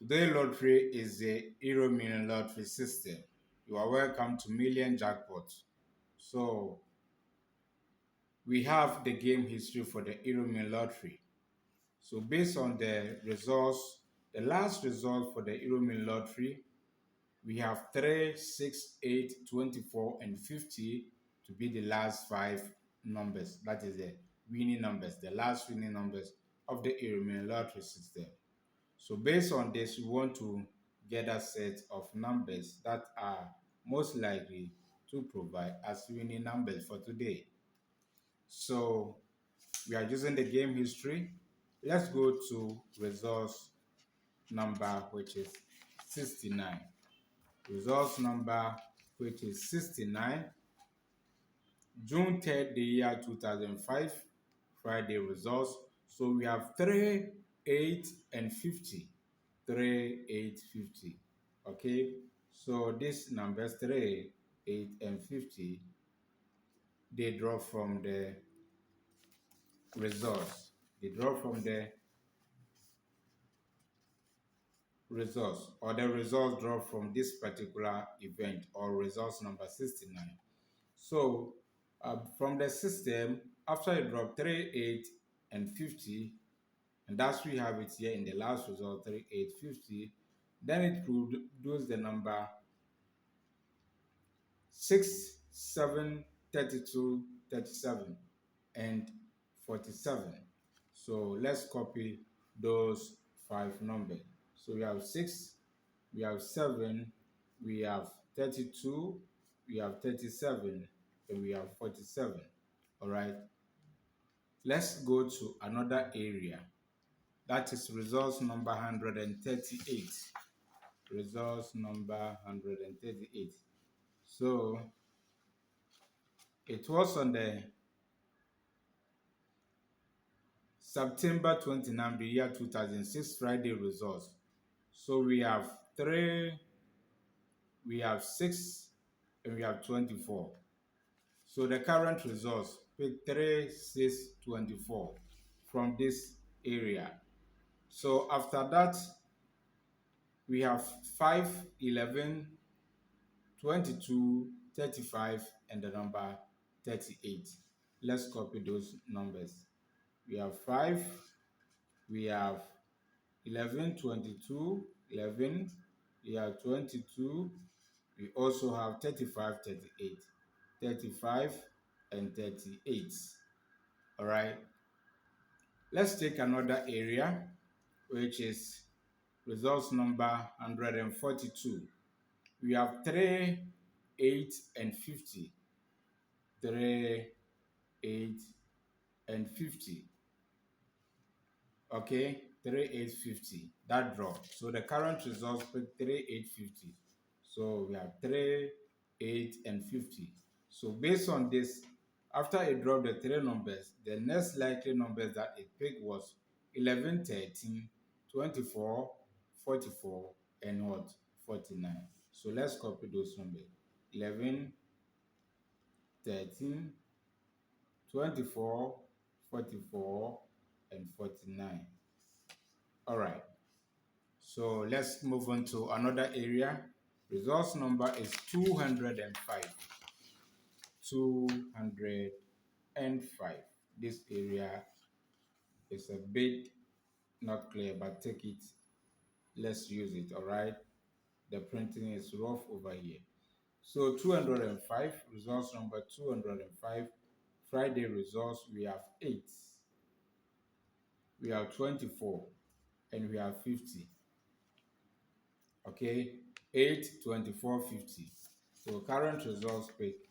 Today lottery is the Euro Million lottery system. You are welcome to Million Jackpot. So we have the game history for the Euro Million lottery. So based on the results, the last result for the Euro Million lottery, we have 3, 6, 8, 24, and 50 to be the last 5 numbers. That is the winning numbers, the last winning numbers of the Euro Million lottery system. So based on this, we want to get a set of numbers that are most likely to provide as winning numbers for today. So we are using the game history. Let's go to results number, which is 69. Results number, which is 69. June 3rd, the year 2005. Friday results. So we have 3, 8, and 50. 3, 8, 50. Okay, so these numbers 3, 8, and 50, they draw from the results. They draw from the results, or the results draw from this particular event or results number 69. So from the system, after you drop 3, 8, and 50, and that's we have it here in the last result 3, 8, 50, then it produces the number 6, 7, 32, 37, and 47. So let's copy those 5 numbers. So we have 6, we have 7, we have 32, we have 37, and we have 47. All right. Let's go to another area. That is results number 138. Results number 138. So it was on the September 29, the year 2006, Friday results. So we have 3, we have 6, and we have 24. So the current results, pick 3, 6, 24 from this area. So after that, we have 5, 11, 22, 35, and the number 38. Let's copy those numbers. We have 5, we have 11, 22, 11, we have 22, we also have 35, 38, 35, and 38. All right. Let's take another area, which is results number 142. We have 3, 8, and 50. 3, 8, and 50. Okay, 3, 8, 50. That draw. So the current results pick 3, 8, 50. So we have 3, 8, and 50. So based on this, after it dropped the 3 numbers, the next likely numbers that it picked was 11, 13, 24, 44, and what? 49. So let's copy those numbers. 11, 13, 24, 44, and 49. All right. So let's move on to another area. Results number is 205. 205. This area is a bit not clear, but take it. Let's use it. All right. The printing is rough over here. So 205, results number 205. Friday results, we have 8, we have 24, and we have 50. Okay, 8, 24, 50. So current results pick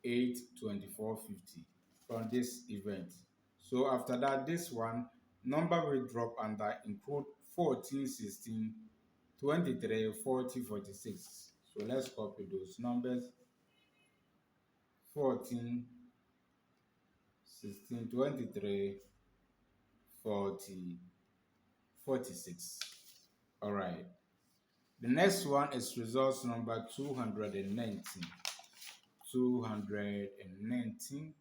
8, 24, 50 from this event. So after that, this one, number will drop under include 14, 16, 23, 40, 46. So let's copy those numbers. 14, 16, 23, 40, 46. All right. The next one is results number 219. 219.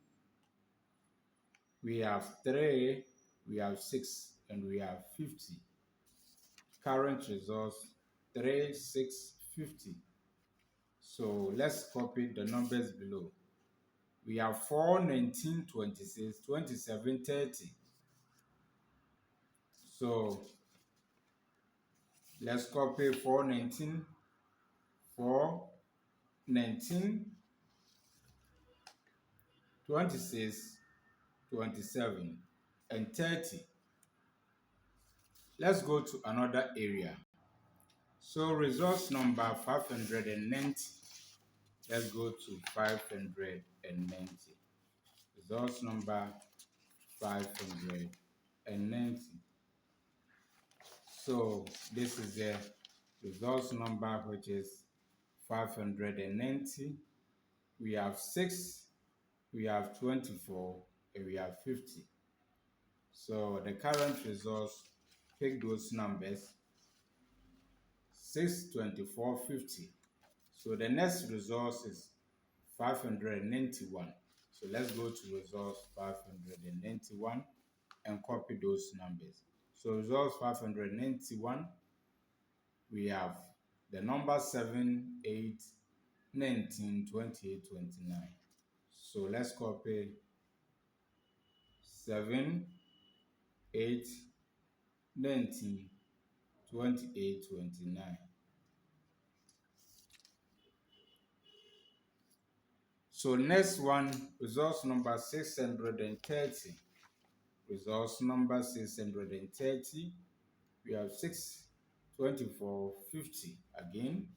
We have 3, we have 6, and we have 50. Current results 3650. So let's copy the numbers below. We have 4, 19, 26, 27, 30. So let's copy 4, 19, 4, 19, 26, 27, and 30. Let's go to another area. So results number 590. Let's go to 590. Results number 590. So this is the results number, which is 590. We have 6, we have 24, and we have 50. So the current results, pick those numbers: 6, 24, 50. So the next result is 591. So let's go to results 591 and copy those numbers. So results 591, we have the number 7, 8, 19, 28, 29. So let's copy 7, 8, 19, 28, 29. So next one, results number 630. Results number 630. We have 6, 24, 50 again.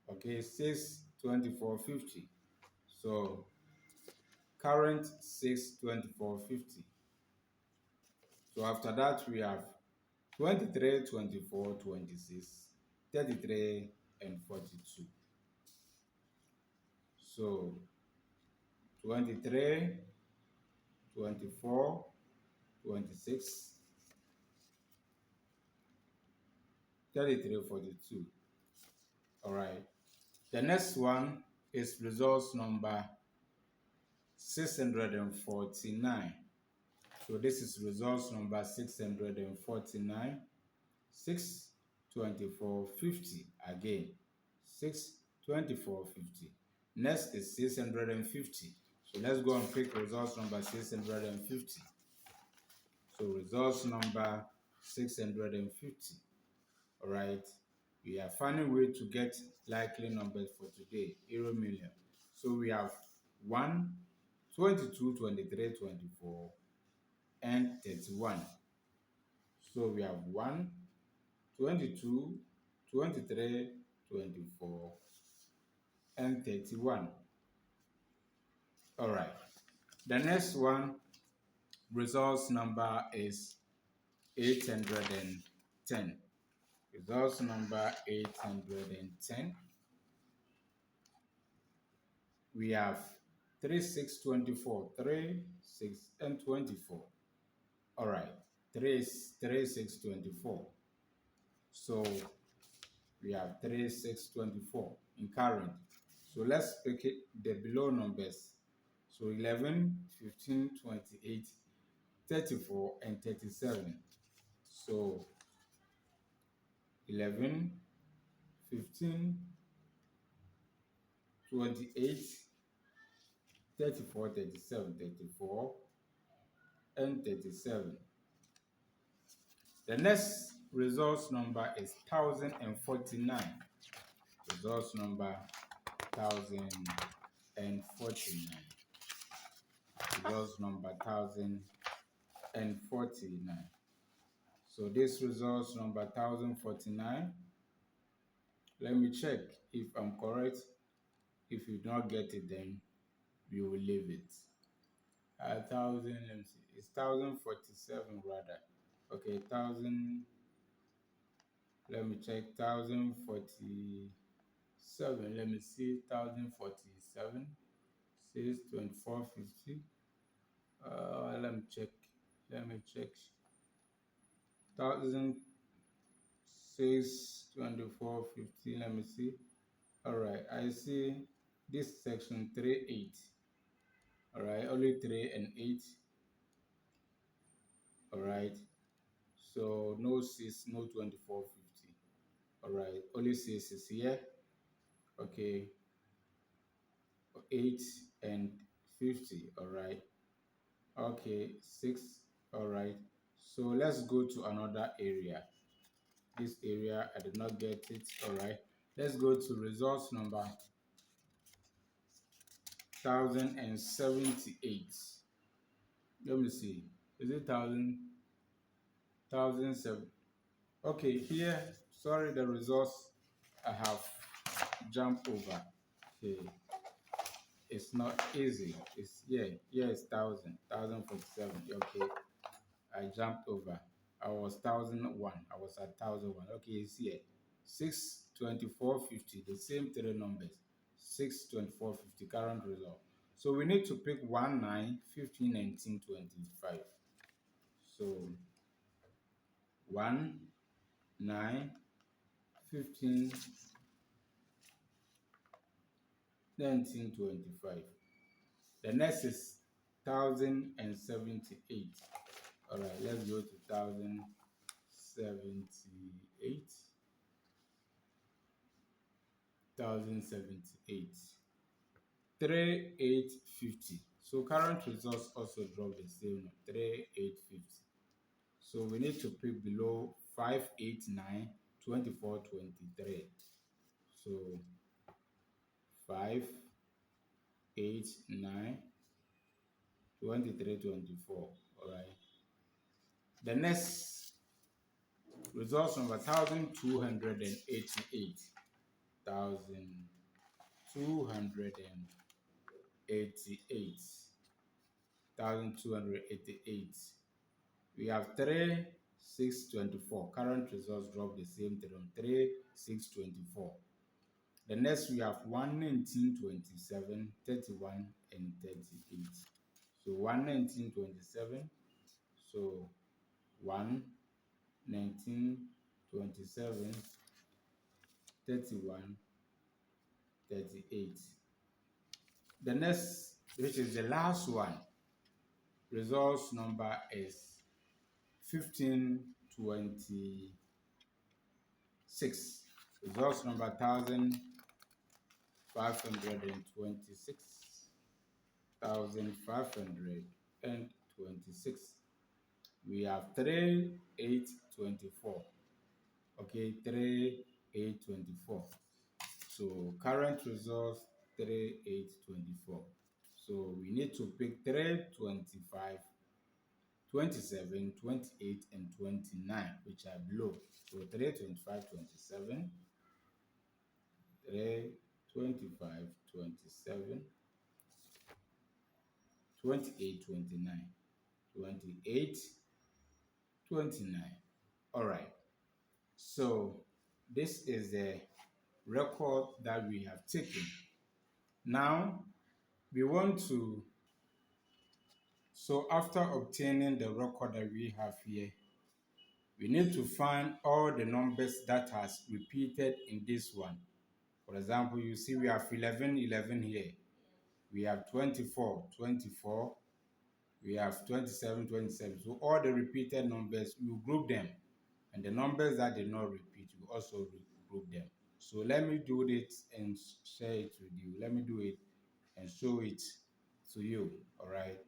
Okay, 6, 24, 50. So current 6, 24, 50. So after that we have 23, 24, 26, 33, and 42. So 23, 24, 26, 33, 42. All right. The next one is results number 649. So this is results number 649. 6, 24, 50 again. 6, 24, 50. Next is 650. So let's go and pick results number 650. So results number 650. All right. We are finding a way to get likely numbers for today, Euro Million. So we have 1, 22, 23, 24, and 31. So we have 1, 22, 23, 24, and 31. All right. The next one, results number is 810. Results number 810. We have 3, 6, 24, 3, 6, and 24. All right. 3, 6, 24. So we have 3, 6, 24 in current. So let's pick it, the below numbers. So 11, 15, 28, 34, and 37. So 11, 15, 28, 34, 37, 34, and 37. The next results number is 1049. Results number 1049. Results number 1049. So this results number 1049. Let me check if I'm correct. If you don't get it, then we will leave it. 1000, let me see. It's 1047 rather. Okay, 1000. Let me check. 1047. Let me see. 1047. 6, 24, 50. Let me check. Let me check. 1006, 24, 50. Let me see. All right. I see this section 3, 8. All right. Only 3 and 8. All right. So no 6, no 2450. All right, only 6 is here. Okay, 8 and 50. All right. Okay, 6. All right. So let's go to another area. This area, I did not get it. All right. Let's go to results number 1078. Let me see. Is it 1007? Okay, here, sorry, the results I have jumped over. Okay, it's not easy. It's yeah, it's 1047. Okay, I jumped over. I was 1001. I was at 1001. Okay, it's here. 62450, the same three numbers. 62450, current result. So we need to pick 1, 9, 15, 19, 25. So 1, 9, 15, 19, 25. The next is 1078. All right, let's go to 1078. 1078. 3850. So current results also drop the same, 3850. So we need to pick below 589, 24, 23. So 589, 23, 24. All right. The next results number 1288. 1288. 1288. We have 3, 6, 24. Current results drop the same thing, 3, 6, 24. The next we have 1, 19, 27, 31, and 38. So 1, 19, 27. So 1, 19, 27, 31, 38. The next, which is the last one, results number is 1526. Results number 1526. 1526. We have 3, 8, 24. Okay, 3, 8, 24. So current results 3, 8, 24. So we need to pick 3, 25, 27, 28, and 29, which are below. So 3, 25, 27, 3, 25, 27, 28, 29, 28, 29. All right. So this is the record that we have taken. Now we want to, so after obtaining the record that we have here, we need to find all the numbers that has repeated in this one. For example, you see we have 11, 11 here. We have 24, 24. We have 27, 27. So all the repeated numbers, we will group them. And the numbers that did not repeat, we also group them. So let me do it and share it with you. Let me do it and show it to you. All right.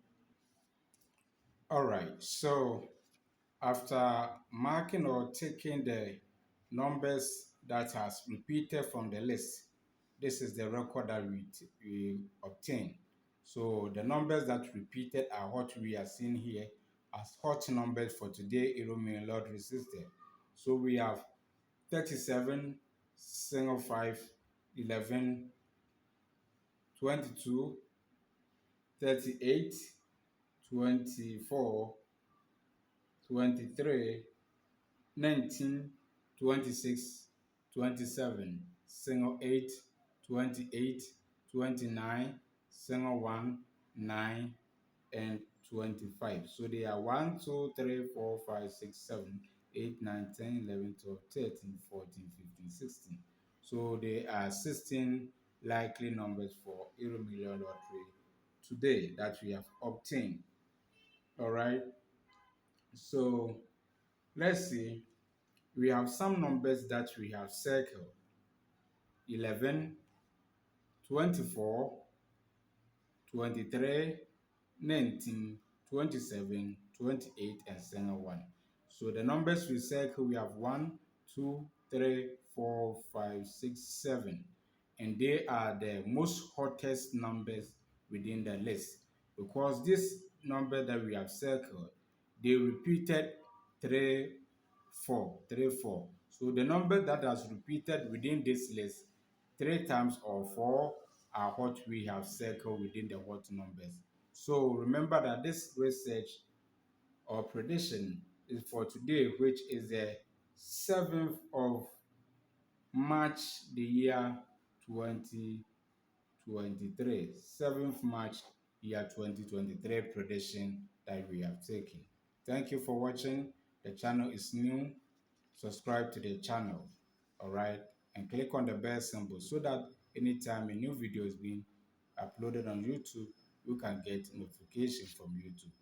All right. So after marking or taking the numbers that has repeated from the list, this is the record that we obtain. So the numbers that repeated are what we are seeing here as hot numbers for today European lottery system. So we have 37, single 5, 11, 22, 38, 24, 23, 19, 26, 27, single 8, 28, 29, single 1, 9, and 25. So they are 1, 2, 3, 4, 5, 6, 7, 8, 9, 10, 11, 12, 13, 14, 15, 16. So they are 16 likely numbers for Euro Million Lottery today that we have obtained. All right. So Let's see, we have some numbers that we have circled: 11, 24, 23, 19, 27, 28, and so on. So the numbers we circle, we have 1, 2, 3, 4, 5, 6, 7. And they are the most hottest numbers within the list, because this number that we have circled, they repeated 3, 4, 3, 4. So the number that has repeated within this list 3 times or 4 are what we have circled within the hot numbers. So remember that this research or prediction is for today, which is the 7th of March, the year 2023. 7th March, year 2023 prediction that we have taken. Thank you for watching. The channel is new. Subscribe to the channel, all right, and click on the bell symbol so that anytime a new video is being uploaded on YouTube, you can get notification from YouTube.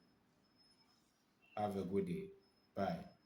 Have a good day. Bye.